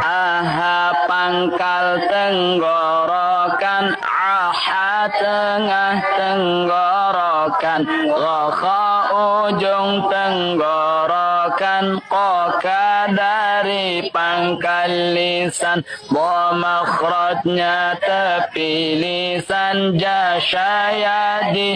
aha pangkal tenggorokan, aha tengah tenggorokan, gha ujung tenggorokan, qoka dari pangkal lisan, bo makhrajnya tepi lisan, jasyaya di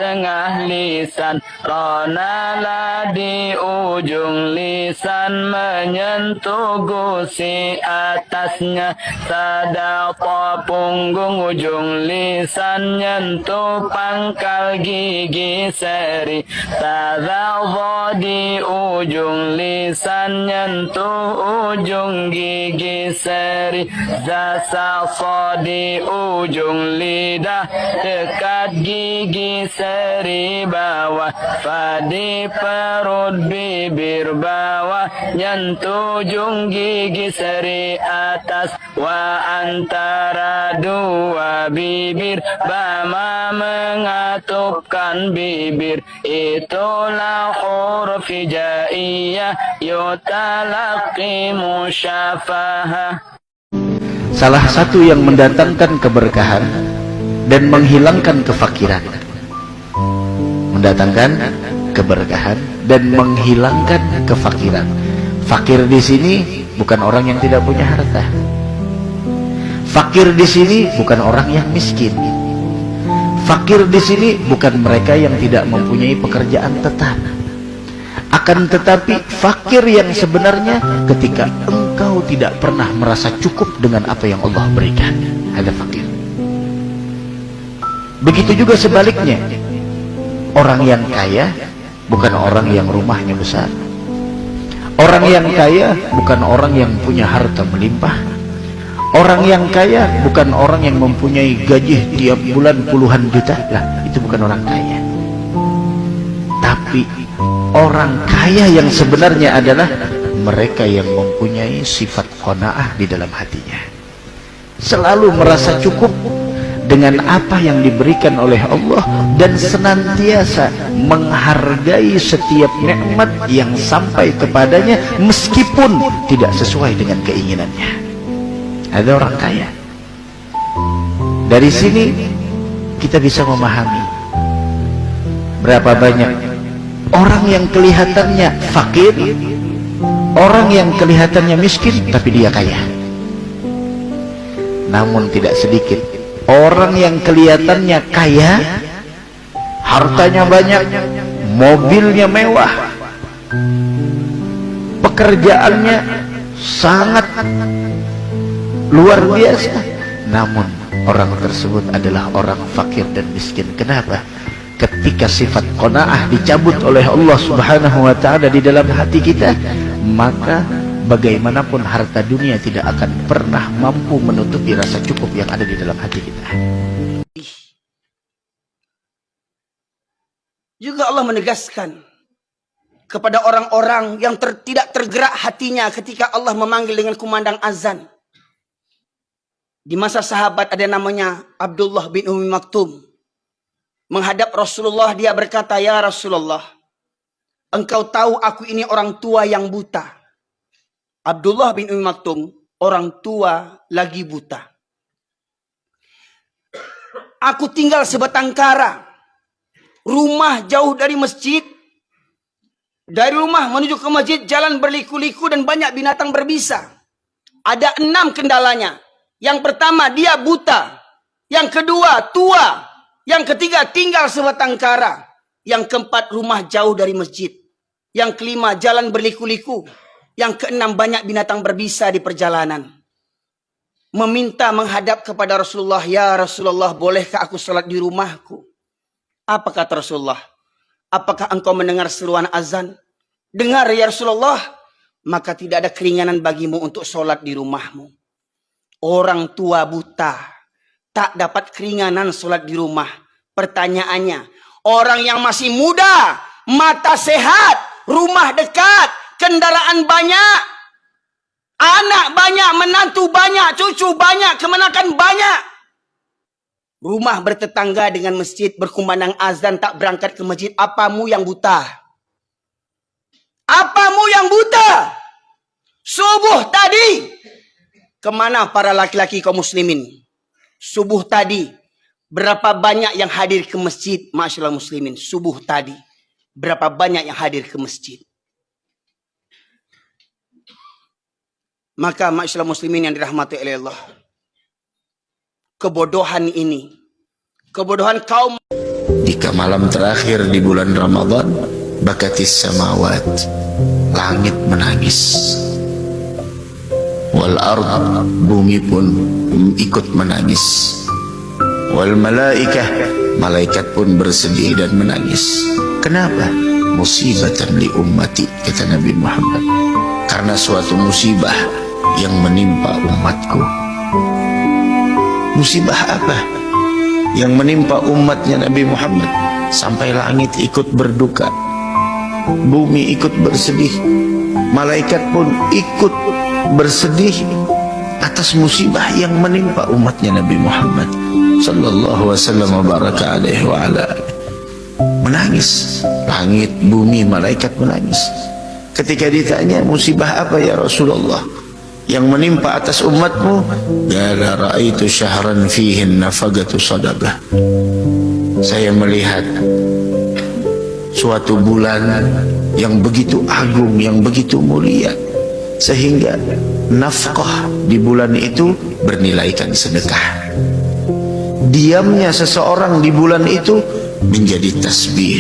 tengah lisan, ronala di ujung lisan, menyentuh gusi atasnya, sadapa punggung ujung lisan, nyentuh pangkal gigi seri, tadadha di ujung lisan, nyentuh ujung gigi seri, zasasa di ujung lidah, dekat gigi seri bawah, fadi perut bibir bawah, nyentuh ujung gigi seri atas, wa antara dua bibir, bama mengatupkan bibir, itulah huruf hijaiyah, yutalaqi musyafahah. Salah satu yang mendatangkan keberkahan dan menghilangkan kefakiran. Mendatangkan keberkahan dan menghilangkan kefakiran. Fakir di sini bukan orang yang tidak punya harta. Fakir di sini bukan orang yang miskin. Fakir di sini bukan mereka yang tidak mempunyai pekerjaan tetap. Akan tetapi fakir yang sebenarnya ketika engkau tidak pernah merasa cukup dengan apa yang Allah berikan. Ada fakir. Begitu juga sebaliknya. Orang yang kaya bukan orang yang rumahnya besar. Orang yang kaya bukan orang yang punya harta melimpah. Orang yang kaya bukan orang yang mempunyai gaji tiap bulan puluhan juta. Lah, itu bukan orang kaya. Tapi orang kaya yang sebenarnya adalah mereka yang mempunyai sifat qanaah di dalam hatinya. Selalu merasa cukup dengan apa yang diberikan oleh Allah dan senantiasa menghargai setiap nikmat yang sampai kepadanya meskipun tidak sesuai dengan keinginannya. Ada orang kaya. Dari sini kita bisa memahami berapa banyak orang yang kelihatannya fakir, orang yang kelihatannya miskin tapi dia kaya. Namun tidak sedikit orang yang kelihatannya kaya, hartanya banyak, mobilnya mewah, pekerjaannya sangat luar biasa, namun orang tersebut adalah orang fakir dan miskin. Kenapa? Ketika sifat qanaah dicabut oleh Allah Subhanahu wa ta'ala di dalam hati kita, maka bagaimanapun harta dunia tidak akan pernah mampu menutupi rasa cukup yang ada di dalam hati kita. Juga Allah menegaskan kepada orang-orang yang tidak tergerak hatinya ketika Allah memanggil dengan kumandang azan. Di masa sahabat ada namanya Abdullah bin Ummi Maktum. Menghadap Rasulullah, dia berkata, "Ya Rasulullah, engkau tahu aku ini orang tua yang buta." Abdullah bin Ummi Maktum, orang tua lagi buta. "Aku tinggal sebatang kara. Rumah jauh dari masjid. Dari rumah menuju ke masjid jalan berliku-liku dan banyak binatang berbisa. Ada 6 kendalanya. Yang pertama, dia buta. Yang kedua, tua. Yang ketiga, tinggal sebatang kara. Yang keempat, rumah jauh dari masjid. Yang kelima, jalan berliku-liku. Yang keenam, banyak binatang berbisa di perjalanan." Meminta menghadap kepada Rasulullah, "Ya Rasulullah, bolehkah aku sholat di rumahku?" Apa kata Rasulullah? "Apakah engkau mendengar seruan azan?" "Dengar ya Rasulullah." "Maka tidak ada keringanan bagimu untuk sholat di rumahmu." Orang tua buta tak dapat keringanan sholat di rumah. Pertanyaannya, orang yang masih muda, mata sehat, rumah dekat, kendaraan banyak, anak banyak, menantu banyak, cucu banyak, kemenakan banyak, rumah bertetangga dengan masjid, berkumandang azan, tak berangkat ke masjid. Apamu yang buta? Apamu yang buta? Subuh tadi Kemana para laki-laki kaum muslimin? Subuh tadi, berapa banyak yang hadir ke masjid? Masyaallah muslimin, subuh tadi, berapa banyak yang hadir ke masjid? Maka masyaallah muslimin yang dirahmati oleh Allah, kebodohan ini, kebodohan kaum. Jika malam terakhir di bulan Ramadan, bakatis samawat, langit menangis. Wal ard, bumi pun ikut menangis. Wal malaikah, malaikat pun bersedih dan menangis. Kenapa? Musibatan li ummati, kata Nabi Muhammad. Karena suatu musibah yang menimpa umatku. Musibah apa yang menimpa umatnya Nabi Muhammad? Sampai langit ikut berduka, bumi ikut bersedih, malaikat pun ikut bersedih atas musibah yang menimpa umatnya Nabi Muhammad sallallahu wasallam wa baraka alaihi wa ala. Menangis langit, bumi, malaikat menangis. Ketika ditanya, musibah apa ya Rasulullah yang menimpa atas umatmu? Qala ra'aitu syahran fihi nafaqatu sadaqah. Saya melihat suatu bulan yang begitu agung, yang begitu mulia, sehingga nafkah di bulan itu bernilaikan sedekah. Diamnya seseorang di bulan itu menjadi tasbih.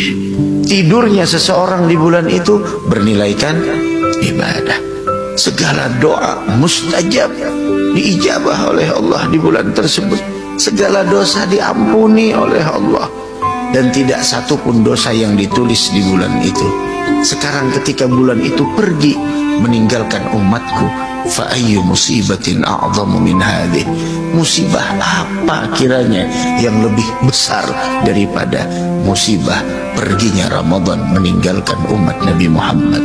Tidurnya seseorang di bulan itu bernilaikan ibadah. Segala doa mustajab, diijabah oleh Allah di bulan tersebut. Segala dosa diampuni oleh Allah, dan tidak satu pun dosa yang ditulis di bulan itu. Sekarang ketika bulan itu pergi meninggalkan umatku, fa ayyu musibatin a'zamu min hadhihi. Musibah apa kiranya yang lebih besar daripada musibah perginya Ramadan meninggalkan umat Nabi Muhammad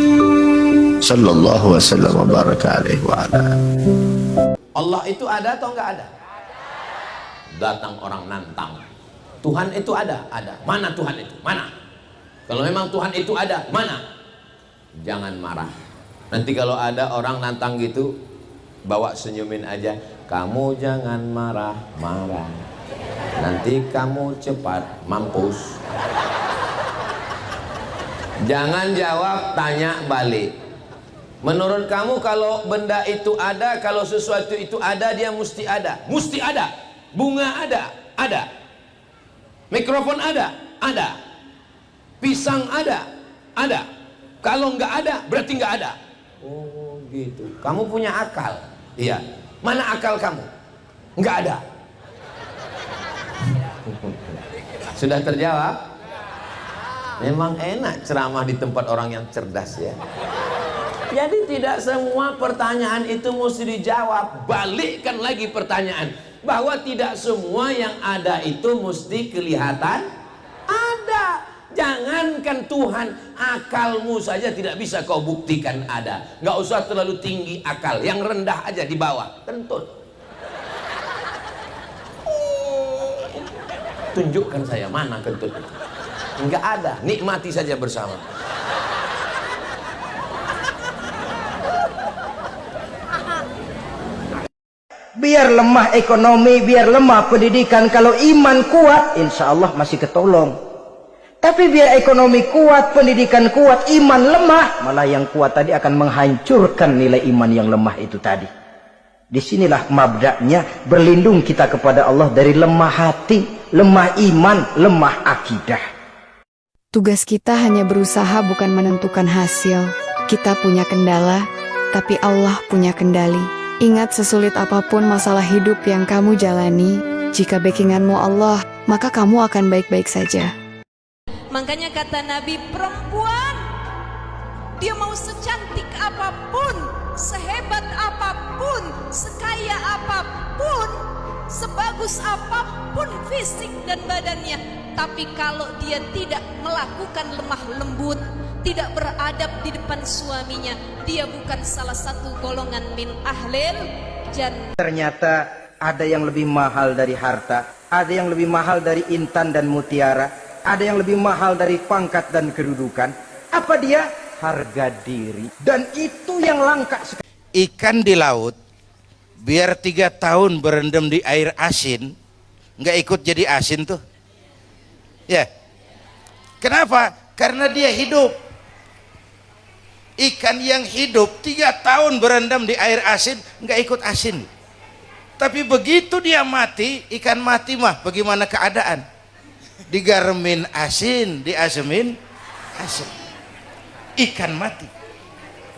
sallallahu wasallam wa baraka alaihi wa ala. Allah itu ada atau enggak ada? Datang orang nantang, Tuhan itu ada? Ada. Mana Tuhan itu? Mana? Kalau memang Tuhan itu ada, mana? Jangan marah. Nanti kalau ada orang nantang gitu, bawa senyumin aja. Kamu jangan marah-marah, nanti kamu cepat mampus. Jangan jawab, tanya balik. Menurut kamu kalau benda itu ada, kalau sesuatu itu ada, dia mesti ada? Mesti ada. Bunga ada? Ada. Mikrofon ada? Ada. Pisang ada? Ada. Kalau nggak ada, berarti nggak ada. Oh gitu. Kamu punya akal? Iya. Mana akal kamu? Nggak ada. Sudah terjawab? Memang enak ceramah di tempat orang yang cerdas ya. Jadi tidak semua pertanyaan itu mesti dijawab. Balikkan lagi pertanyaan, bahwa tidak semua yang ada itu mesti kelihatan ada. Jangankan Tuhan, akalmu saja tidak bisa kau buktikan ada. Nggak usah terlalu tinggi akal, yang rendah aja di bawah, kentut. Tunjukkan saya mana kentut itu. Nggak ada, nikmati saja bersama. Biar lemah ekonomi, biar lemah pendidikan, kalau iman kuat, insya Allah masih ketolong. Tapi biar ekonomi kuat, pendidikan kuat, iman lemah, malah yang kuat tadi akan menghancurkan nilai iman yang lemah itu tadi. Disinilah mabda'nya, berlindung kita kepada Allah dari lemah hati, lemah iman, lemah akidah. Tugas kita hanya berusaha, bukan menentukan hasil. Kita punya kendala, tapi Allah punya kendali. Ingat, sesulit apapun masalah hidup yang kamu jalani, jika backinganmu Allah, maka kamu akan baik-baik saja. Makanya kata Nabi, perempuan dia mau secantik apapun, sehebat apapun, sekaya apapun, sebagus apapun fisik dan badannya, tapi kalau dia tidak melakukan lemah lembut, tidak beradab di depan suaminya, dia bukan salah satu golongan min ahlil jannah. Ternyata ada yang lebih mahal dari harta, ada yang lebih mahal dari intan dan mutiara, ada yang lebih mahal dari pangkat dan kedudukan. Apa dia? Harga diri. Dan itu yang langka sekali. Ikan di laut biar 3 tahun berendam di air asin, nggak ikut jadi asin tuh? Ya. Kenapa? Karena dia hidup. Ikan yang hidup 3 tahun berendam di air asin, nggak ikut asin. Tapi begitu dia mati, ikan mati mah bagaimana keadaan? Digaremin asin, diasemin asin. Ikan mati.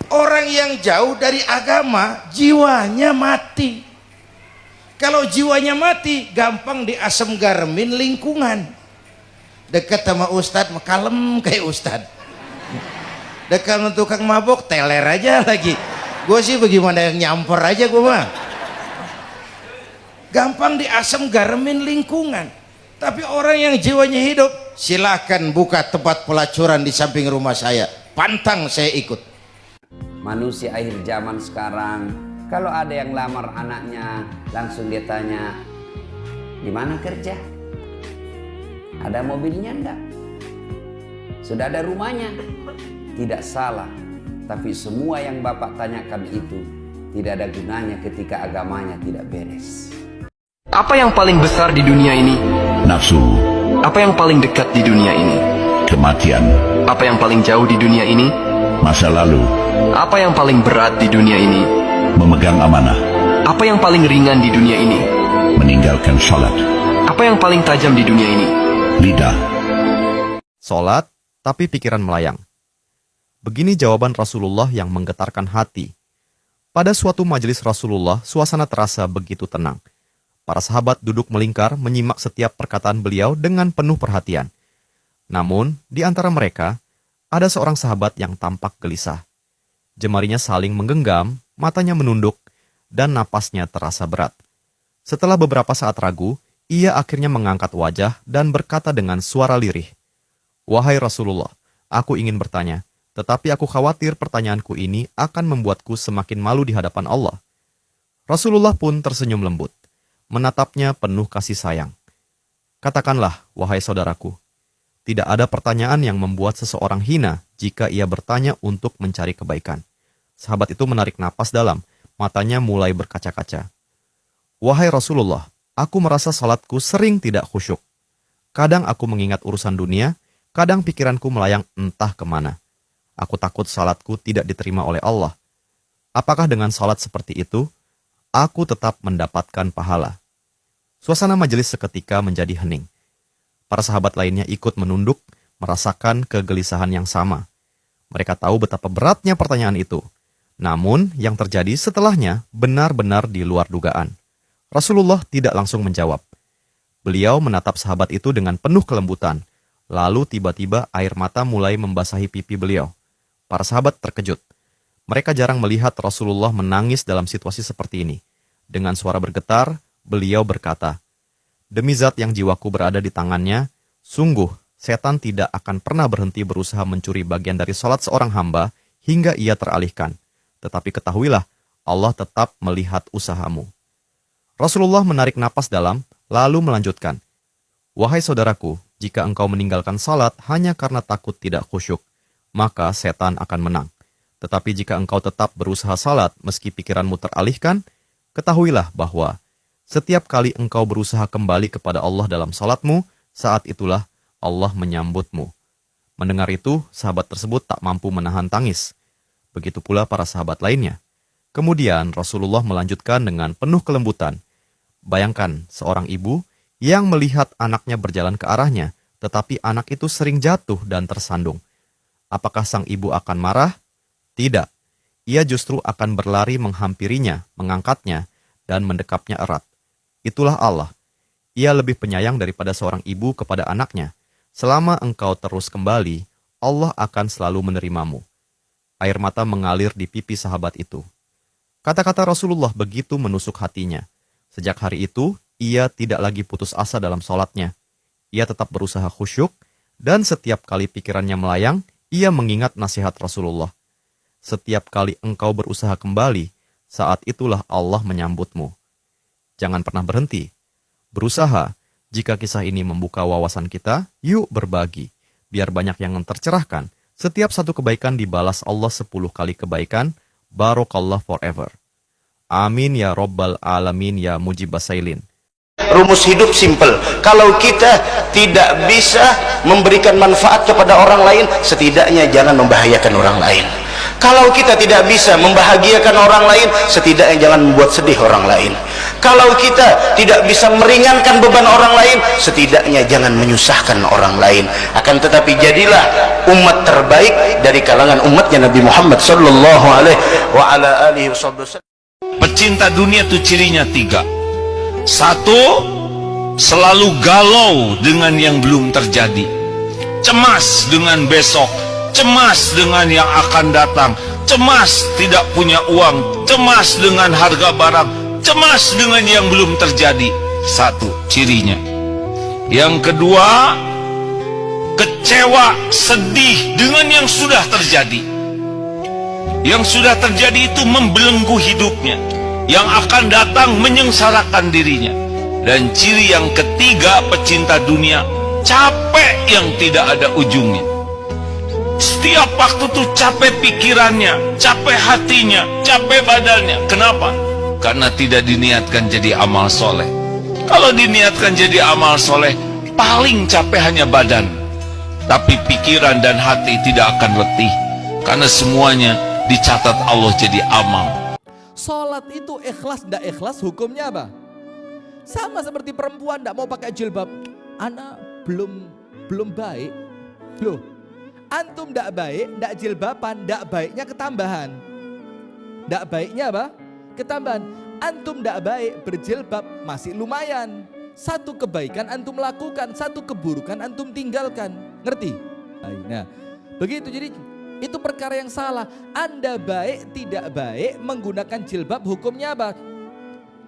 Orang yang jauh dari agama, jiwanya mati. Kalau jiwanya mati, gampang diasem garemin lingkungan. Dekat sama ustadz, kalem kayak ustadz. Dekat sama tukang mabok, teler aja lagi. Gue sih bagaimana yang nyamper aja gue mah. Gampang diasem garemin lingkungan. Tapi orang yang jiwanya hidup, silakan buka tempat pelacuran di samping rumah saya, pantang saya ikut. Manusia akhir zaman sekarang, kalau ada yang lamar anaknya, langsung dia tanya, di mana kerja? Ada mobilnya enggak? Sudah ada rumahnya? Tidak salah, tapi semua yang Bapak tanyakan itu tidak ada gunanya ketika agamanya tidak beres. Apa yang paling besar di dunia ini? Nafsu. Apa yang paling dekat di dunia ini? Kematian. Apa yang paling jauh di dunia ini? Masa lalu. Apa yang paling berat di dunia ini? Memegang amanah. Apa yang paling ringan di dunia ini? Meninggalkan sholat. Apa yang paling tajam di dunia ini? Lidah. Sholat, tapi pikiran melayang. Begini jawaban Rasulullah yang menggetarkan hati. Pada suatu majelis Rasulullah, suasana terasa begitu tenang. Para sahabat duduk melingkar menyimak setiap perkataan beliau dengan penuh perhatian. Namun, di antara mereka, ada seorang sahabat yang tampak gelisah. Jemarinya saling menggenggam, matanya menunduk, dan napasnya terasa berat. Setelah beberapa saat ragu, ia akhirnya mengangkat wajah dan berkata dengan suara lirih, "Wahai Rasulullah, aku ingin bertanya, tetapi aku khawatir pertanyaanku ini akan membuatku semakin malu di hadapan Allah." Rasulullah pun tersenyum lembut, menatapnya penuh kasih sayang. "Katakanlah, wahai saudaraku, tidak ada pertanyaan yang membuat seseorang hina jika ia bertanya untuk mencari kebaikan." Sahabat itu menarik napas dalam, matanya mulai berkaca-kaca. "Wahai Rasulullah, aku merasa salatku sering tidak khusyuk. Kadang aku mengingat urusan dunia, kadang pikiranku melayang entah kemana. Aku takut salatku tidak diterima oleh Allah. Apakah dengan salat seperti itu, aku tetap mendapatkan pahala?" Suasana majelis seketika menjadi hening. Para sahabat lainnya ikut menunduk, merasakan kegelisahan yang sama. Mereka tahu betapa beratnya pertanyaan itu. Namun, yang terjadi setelahnya benar-benar di luar dugaan. Rasulullah tidak langsung menjawab. Beliau menatap sahabat itu dengan penuh kelembutan. Lalu tiba-tiba air mata mulai membasahi pipi beliau. Para sahabat terkejut. Mereka jarang melihat Rasulullah menangis dalam situasi seperti ini. Dengan suara bergetar, beliau berkata, "Demi zat yang jiwaku berada di tangannya, sungguh setan tidak akan pernah berhenti berusaha mencuri bagian dari salat seorang hamba hingga ia teralihkan. Tetapi ketahuilah, Allah tetap melihat usahamu." Rasulullah menarik napas dalam, lalu melanjutkan, "Wahai saudaraku, jika engkau meninggalkan salat hanya karena takut tidak khusyuk, maka setan akan menang. Tetapi jika engkau tetap berusaha salat meski pikiranmu teralihkan, ketahuilah bahwa setiap kali engkau berusaha kembali kepada Allah dalam salatmu, saat itulah Allah menyambutmu." Mendengar itu, sahabat tersebut tak mampu menahan tangis. Begitu pula para sahabat lainnya. Kemudian Rasulullah melanjutkan dengan penuh kelembutan. Bayangkan seorang ibu yang melihat anaknya berjalan ke arahnya, tetapi anak itu sering jatuh dan tersandung. Apakah sang ibu akan marah? Tidak. Ia justru akan berlari menghampirinya, mengangkatnya, dan mendekapnya erat. Itulah Allah. Ia lebih penyayang daripada seorang ibu kepada anaknya. Selama engkau terus kembali, Allah akan selalu menerimamu. Air mata mengalir di pipi sahabat itu. Kata-kata Rasulullah begitu menusuk hatinya. Sejak hari itu, ia tidak lagi putus asa dalam sholatnya. Ia tetap berusaha khusyuk, dan setiap kali pikirannya melayang, ia mengingat nasihat Rasulullah. Setiap kali engkau berusaha kembali, saat itulah Allah menyambutmu. Jangan pernah berhenti. Berusaha, jika kisah ini membuka wawasan kita, yuk berbagi. Biar banyak yang tercerahkan. Setiap satu kebaikan dibalas Allah 10 kali kebaikan, Barakallah forever. Amin ya Rabbal Alamin ya Mujibasailin. Rumus hidup simple. Kalau kita tidak bisa memberikan manfaat kepada orang lain, setidaknya jangan membahayakan orang lain. Kalau kita tidak bisa membahagiakan orang lain, setidaknya jangan membuat sedih orang lain. Kalau kita tidak bisa meringankan beban orang lain, setidaknya jangan menyusahkan orang lain. Akan tetapi jadilah umat terbaik dari kalangan umatnya Nabi Muhammad sallallahu alaihi wasallam. Pecinta dunia itu cirinya 3. 1, selalu galau dengan yang belum terjadi, cemas dengan besok, cemas dengan yang akan datang, cemas tidak punya uang, cemas dengan harga barang, cemas dengan yang belum terjadi. 1 cirinya. Yang kedua, kecewa, sedih dengan yang sudah terjadi. Yang sudah terjadi itu membelenggu hidupnya, yang akan datang menyengsarakan dirinya. Dan ciri yang ketiga pecinta dunia, capek yang tidak ada ujungnya. Setiap waktu tuh capek pikirannya, capek hatinya, capek badannya. Kenapa? Karena tidak diniatkan jadi amal soleh. Kalau diniatkan jadi amal soleh, paling capek hanya badan, tapi pikiran dan hati tidak akan letih, karena semuanya dicatat Allah jadi amal. Sholat itu ikhlas ndak ikhlas hukumnya apa? Sama seperti perempuan ndak mau pakai jilbab. Anak belum baik. Loh, antum ndak baik, ndak jilbaban, ndak baiknya ketambahan. Ndak baiknya apa? Ketambahan. Antum ndak baik berjilbab masih lumayan. Satu kebaikan antum lakukan, satu keburukan antum tinggalkan. Ngerti? Nah, begitu. Jadi itu perkara yang salah. Anda baik tidak baik menggunakan jilbab hukumnya apa?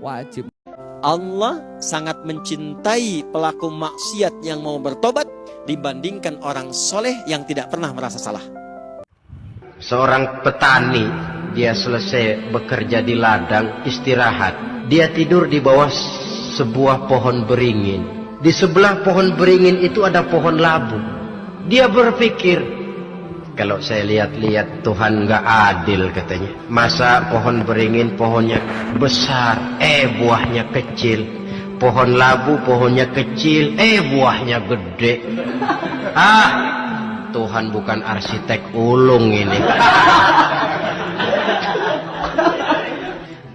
Wajib. Allah sangat mencintai pelaku maksiat yang mau bertobat dibandingkan orang soleh yang tidak pernah merasa salah. Seorang petani, dia selesai bekerja di ladang, istirahat. Dia tidur di bawah sebuah pohon beringin. Di sebelah pohon beringin itu ada pohon labu. Dia berpikir, kalau saya lihat-lihat Tuhan nggak adil katanya. Masa pohon beringin pohonnya besar, buahnya kecil. Pohon labu pohonnya kecil, buahnya gede. Tuhan bukan arsitek ulung ini.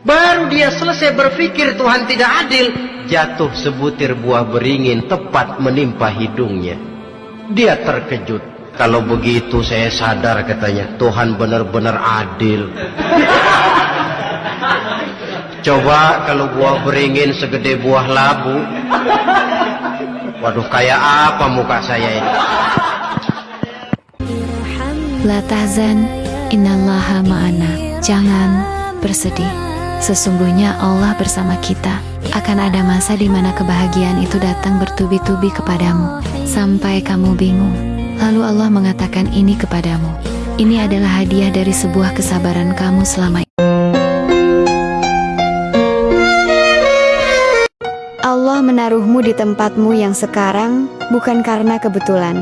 Baru dia selesai berpikir Tuhan tidak adil, jatuh sebutir buah beringin tepat menimpa hidungnya. Dia terkejut. Kalau begitu saya sadar katanya, Tuhan benar-benar adil. Coba kalau buah beringin segede buah labu. Waduh, kayak apa muka saya ini? La tahzan, innallaha ma'ana. Jangan bersedih. Sesungguhnya Allah bersama kita. Akan ada masa di mana kebahagiaan itu datang bertubi-tubi kepadamu, sampai kamu bingung. Lalu Allah mengatakan ini kepadamu. Ini adalah hadiah dari sebuah kesabaran kamu selama ini. Allah menaruhmu di tempatmu yang sekarang bukan karena kebetulan.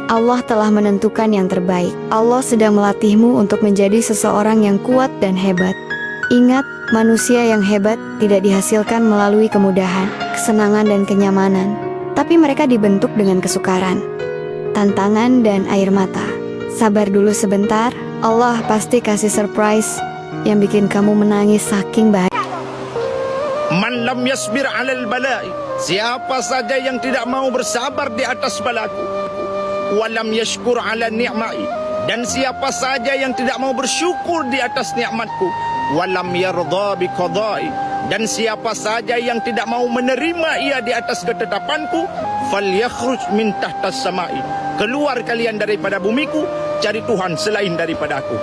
Allah telah menentukan yang terbaik. Allah sedang melatihmu untuk menjadi seseorang yang kuat dan hebat. Ingat, manusia yang hebat tidak dihasilkan melalui kemudahan, kesenangan dan kenyamanan, tapi mereka dibentuk dengan kesukaran, tantangan dan air mata. Sabar dulu sebentar, Allah pasti kasih surprise yang bikin kamu menangis saking bahagia. Man lam yasbir 'alal bala'i, siapa saja yang tidak mau bersabar di atas balaku, wa lam yashkur 'ala ni'ma'i, dan siapa saja yang tidak mau bersyukur di atas nikmatku, wa lam yardha bi qada'i, dan siapa saja yang tidak mau menerima ia di atas ketetapanku, falyakhruj min tahtas sama'i, keluar kalian daripada bumiku, cari Tuhan selain daripada aku.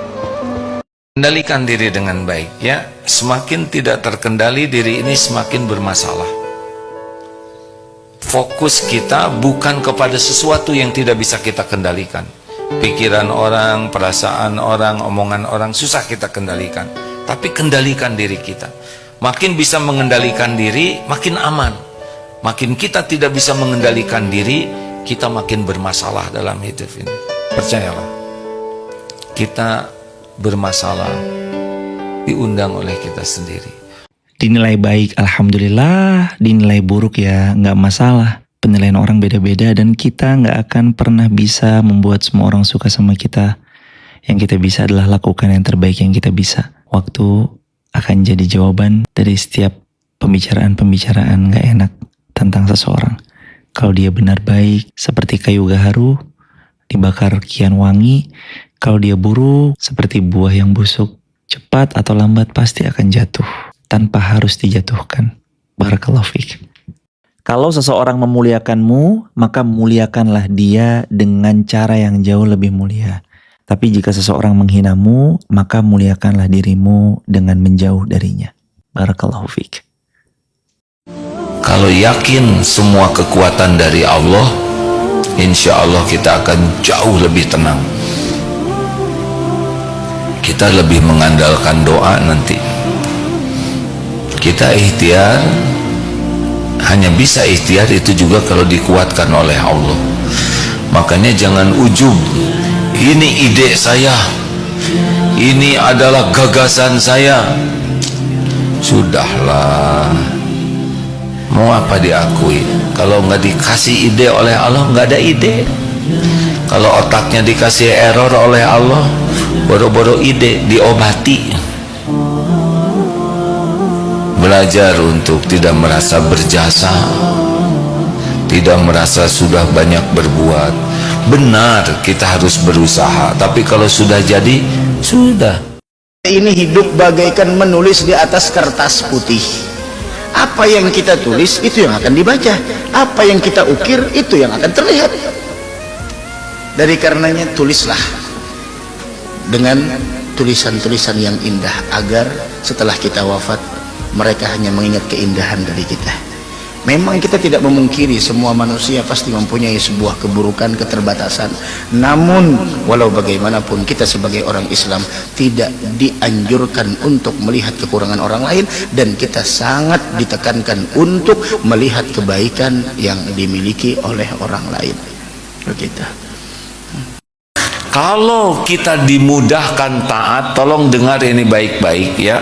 Kendalikan diri dengan baik, ya. Semakin tidak terkendali, diri ini semakin bermasalah. Fokus kita bukan kepada sesuatu yang tidak bisa kita kendalikan. Pikiran orang, perasaan orang, omongan orang susah kita kendalikan. Tapi kendalikan diri kita. Makin bisa mengendalikan diri, makin aman. Makin kita tidak bisa mengendalikan diri, kita makin bermasalah dalam hidup ini. Percayalah, kita bermasalah diundang oleh kita sendiri. Dinilai baik, alhamdulillah. Dinilai buruk ya nggak masalah. Penilaian orang beda-beda dan kita nggak akan pernah bisa membuat semua orang suka sama kita. Yang kita bisa adalah lakukan yang terbaik yang kita bisa. Waktu akan jadi jawaban dari setiap pembicaraan-pembicaraan nggak enak tentang seseorang. Kalau dia benar baik, seperti kayu gaharu, dibakar kian wangi. Kalau dia buruk, seperti buah yang busuk, cepat atau lambat pasti akan jatuh, tanpa harus dijatuhkan. Barakallahu fiik. Kalau seseorang memuliakanmu, maka muliakanlah dia dengan cara yang jauh lebih mulia. Tapi jika seseorang menghinamu, maka muliakanlah dirimu dengan menjauh darinya. Barakallahu fiik. Kalau yakin semua kekuatan dari Allah, insya Allah kita akan jauh lebih tenang. Kita lebih mengandalkan doa nanti. Kita ikhtiar, hanya bisa ikhtiar itu juga kalau dikuatkan oleh Allah. Makanya jangan ujub, ini ide saya, ini adalah gagasan saya. Sudahlah, mau apa diakui? Kalau nggak dikasih ide oleh Allah, nggak ada ide. Kalau otaknya dikasih error oleh Allah, boro-boro ide diobati. Belajar untuk tidak merasa berjasa, tidak merasa sudah banyak berbuat. Benar, kita harus berusaha, tapi kalau sudah jadi, sudah. Ini hidup bagaikan menulis di atas kertas putih. Apa yang kita tulis itu yang akan dibaca, apa yang kita ukir itu yang akan terlihat. Dari karenanya tulislah dengan tulisan-tulisan yang indah, agar setelah kita wafat mereka hanya mengingat keindahan dari kita. Memang kita tidak memungkiri semua manusia pasti mempunyai sebuah keburukan, keterbatasan. Namun walau bagaimanapun kita sebagai orang Islam tidak dianjurkan untuk melihat kekurangan orang lain, dan kita sangat ditekankan untuk melihat kebaikan yang dimiliki oleh orang lain. Begitu. Kalau kita dimudahkan taat, tolong dengar ini baik-baik ya.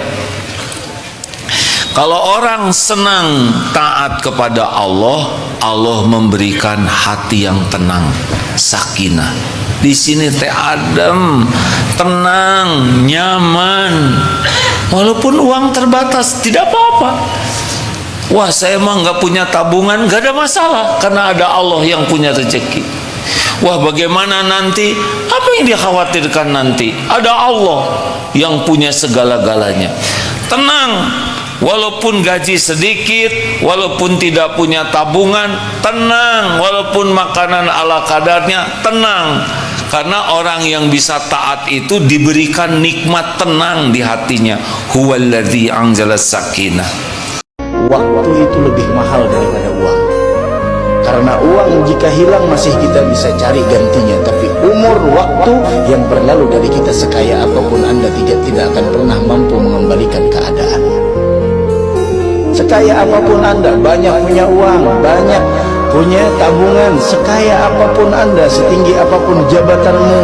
Kalau orang senang taat kepada Allah, Allah memberikan hati yang tenang, sakinah. Di sini teh adem, tenang, nyaman. Walaupun uang terbatas, tidak apa-apa. Wah, saya mah nggak punya tabungan, nggak ada masalah, karena ada Allah yang punya rezeki. Wah, bagaimana nanti? Apa yang dikhawatirkan nanti? Ada Allah yang punya segala-galanya. Tenang, walaupun gaji sedikit, walaupun tidak punya tabungan, tenang. Walaupun makanan ala kadarnya, tenang. Karena orang yang bisa taat itu diberikan nikmat tenang di hatinya. Huwallazi anzala sakinah. Waktu itu lebih mahal daripada uang. Karena uang jika hilang masih kita bisa cari gantinya, tapi umur waktu yang berlalu dari kita sekaya apapun Anda tidak akan pernah mampu mengembalikan keadaan. Sekaya apapun Anda, banyak punya uang, banyak punya tabungan, sekaya apapun Anda, setinggi apapun jabatanmu,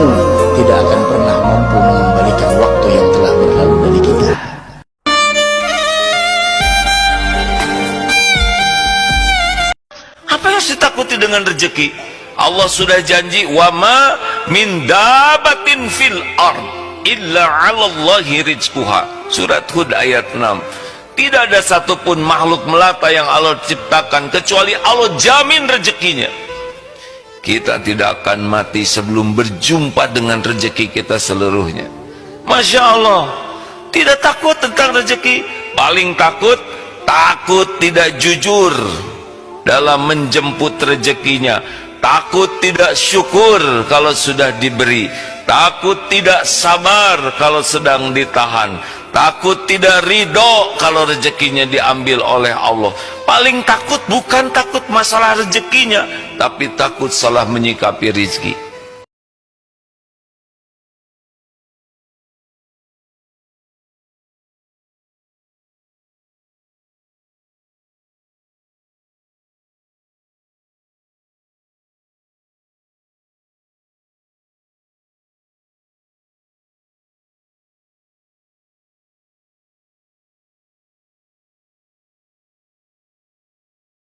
tidak akan pernah mampu mengembalikan waktu yang telah berlalu dari kita. Apa yang ditakuti dengan rezeki? Allah sudah janji, wa ma min dabatin fil ard illa 'alallahi rizquha. Surat Hud ayat 6. Tidak ada satupun makhluk melata yang Allah ciptakan kecuali Allah jamin rezekinya. Kita tidak akan mati sebelum berjumpa dengan rezeki kita seluruhnya. Masya Allah, tidak takut tentang rezeki. Paling takut tidak jujur dalam menjemput rezekinya, takut tidak syukur kalau sudah diberi, takut tidak sabar kalau sedang ditahan, takut tidak ridho kalau rezekinya diambil oleh Allah. Paling takut bukan takut masalah rezekinya, tapi takut salah menyikapi rezeki.